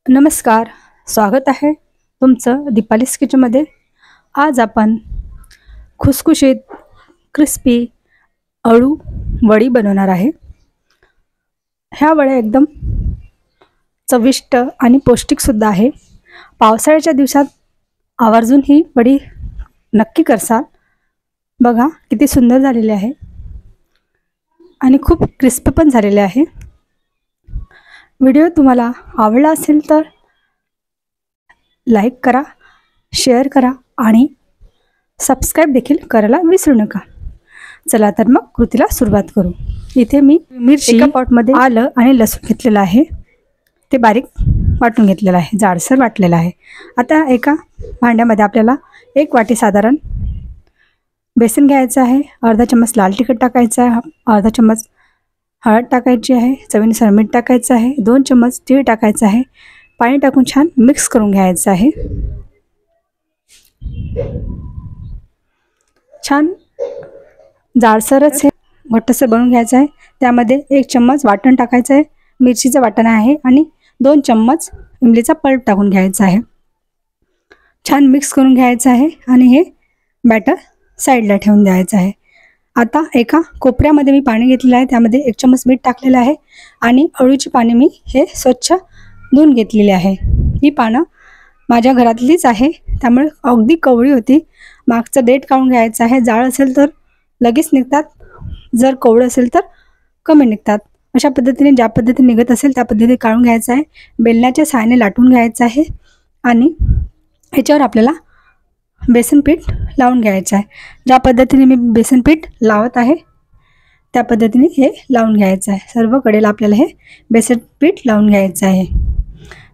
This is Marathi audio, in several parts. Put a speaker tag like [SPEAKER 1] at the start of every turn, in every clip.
[SPEAKER 1] नमस्कार, स्वागत आहे तुमचं दीपालीस किचनमध्ये। आज आपण खुसखुशीत क्रिस्पी अळू वडी बनवणार आहे। ह्या वड्या एकदम चविष्ट आणि पौष्टिकसुद्धा आहे। पावसाळ्याच्या दिवसात आवर्जून ही वडी नक्की करसाल। बघा किती सुंदर झालेली आहे आणि खूप क्रिस्पी पण झालेली आहे। व्हिडिओ तुम्हाला आवडला असेल तर लाईक करा, शेअर करा आणि सबस्क्राईब देखील करायला विसरू नका। चला तर मग कृतीला सुरुवात करू। इथे मी मिरची एका पॉटमध्ये आलं आणि लसूण घेतलेलं आहे, ते बारीक वाटून घेतलेलं आहे, जाडसर वाटलेलं आहे। आता एका भांड्यामध्ये आपल्याला एक वाटी साधारण बेसन घ्यायचं आहे, अर्धा चम्मच लाल तिखट टाकायचं आहे, अर्धा चम्मच हळद टाकायची आहे, चवीनुसार मीठ टाकायचं आहे, 2 चम्मच तीळ टाकायचं आहे, पाणी टाकून छान मिक्स करून घ्यायचं आहे। छान जाडसरच हे घट्टसर बनवून घ्यायचं आहे। त्यामध्ये 1 चम्मच वाटण टाकायचं आहे, मिरचीचं वाटण आहे आणि 2 चम्मच इमलीचा पल्प टाकून घ्यायचा आहे। छान मिक्स करून घ्यायचं आहे आणि हे बॅटर साईडला ठेवून द्यायचं आहे। आता एका कोपऱ्यामध्ये मी पाणी घेतलेलं आहे, त्यामध्ये 1 चम्मच मीठ टाकलेलं आहे आणि अळूची पाने मी हे स्वच्छ धुवून घेतलेली आहे। ही पानं माझ्या घरातलीच आहे, त्यामुळे अगदी कवळी होती। मागचं देठ काढून घ्यायचं आहे, जाड असेल तर लगेच निघतात, जर कवळं असेल तर कमी निघतात। अशा पद्धतीने ज्या पद्धतीने निघत असेल त्या पद्धतीने काढून घ्यायचं आहे। बेलण्याच्या सहाय्याने लाटून घ्यायचं आहे आणि ह्याच्यावर आपल्याला बेसन पीठ लावून घ्यायचं आहे। ज्या पद्धतीने मी बेसन पीठ लावत आहे त्या पद्धतीने हे लावून घ्यायचं आहे। सर्व कडेला आपल्याला हे बेसन पीठ लावून घ्यायचं आहे।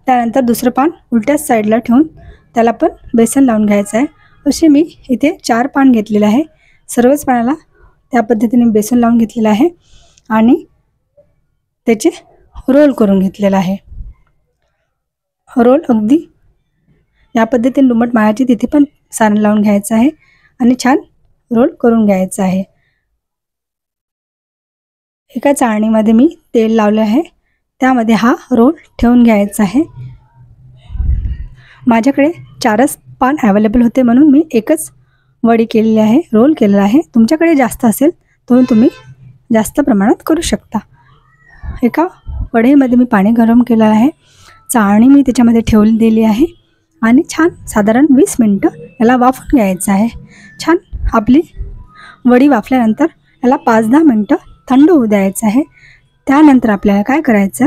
[SPEAKER 1] त्यानंतर दुसरं पान उलट्याच साईडला ठेवून त्याला पण बेसन लावून घ्यायचं आहे। असे मी इथे 4 पान घेतलेले आहे। सर्वच पानाला त्या पद्धतीने बेसन लावून घेतलेलं आहे आणि त्याचे रोल करून घेतलेला आहे। रोल अगदी या पद्धतीने दुमट माळाची तिथे पण सारण लावून घ्यायचं आहे आणि छान रोल करून घ्यायचं आहे। एका चाळणीमध्ये मी तेल लावले आहे, त्यामध्ये हा रोल ठेवून घ्यायचा आहे। माझ्याकडे 4च पान अवेलेबल होते म्हणून मी एकच वडी केलेली आहे, रोल केलेला आहे। तुमच्याकडे जास्त असेल तर तुम्ही जास्त प्रमाणात करू शकता। एका वडीमध्ये मी पाणी गरम केलं आहे, चाळणी मी त्याच्यामध्ये ठेवून दिली आहे आणि छान साधारण 20 मिनिटं याला वाफवून घ्यायचं आहे। छान आपली वडी वाफल्यानंतर याला 5-10 मिनिटं थंड होऊ द्यायचं आहे। त्यानंतर आपल्याला काय करायचं,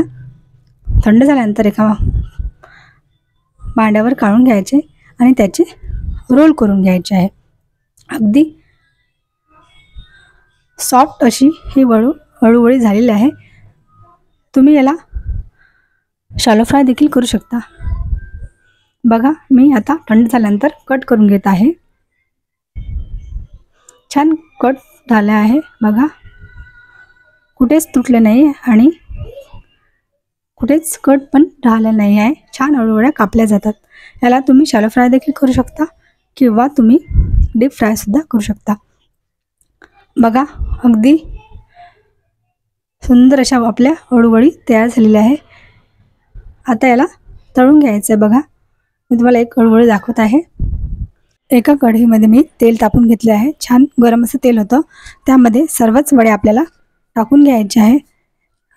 [SPEAKER 1] थंड झाल्यानंतर एका भांड्यावर काढून घ्यायचे आणि त्याचे रोल करून घ्यायचे आहे। अगदी सॉफ्ट अशी ही अळूवडी झालेली आहे। तुम्ही याला शॅलो फ्राय देखील करू शकता। बघा मी आता थंड झाल्यानंतर कट करून घेत आहे। छान कट झाले आहे, बघा कुठेच तुटले नाही आणि कुठेच कट पण राहिलं नाही आहे। छान अळूवड्या कापल्या जातात। याला तुम्ही शॅलो फ्राय देखील करू शकता किंवा तुम्ही डीप फ्रायसुद्धा करू शकता। बघा अगदी सुंदर अशा आपल्या अळूवडी तयार झालेल्या आहे। आता याला तळून घ्यायचं आहे। बघा मी तुम्हाला एक अळूवडी दाखवत आहे। एका कढईमध्ये मी तेल तापून घेतले आहे, छान गरम असं तेल होतं, त्यामध्ये सर्वच वडे आपल्याला टाकून घ्यायचे आहे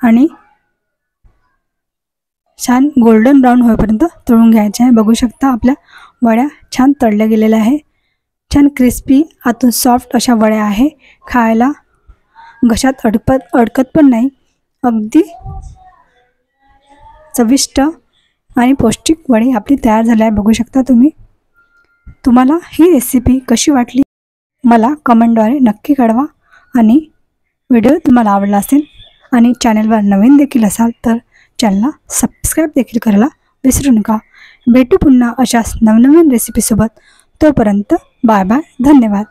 [SPEAKER 1] आणि छान गोल्डन ब्राऊन होईपर्यंत तळून घ्यायचे आहे। बघू शकता आपल्या वड्या छान तळल्या गेलेल्या आहे, छान क्रिस्पी आतून सॉफ्ट अशा वड्या आहे। खायला घशात अडकत पण नाही, अगदी चविष्ट आणि पौष्टिक वडी आपली तयार झाली आहे। बघू शकता तुम्ही। तुम्हाला ही रेसिपी कशी वाटली मला कमेंटद्वारे नक्की कळवा आणि व्हिडिओ तुम्हाला आवडला असेल आणि चॅनलवर नवीन देखील असाल तर चॅनलला सबस्क्राईब देखील करायला विसरू नका। भेटू पुन्हा अशाच नवनवीन रेसिपीसोबत। तोपर्यंत बाय बाय, धन्यवाद।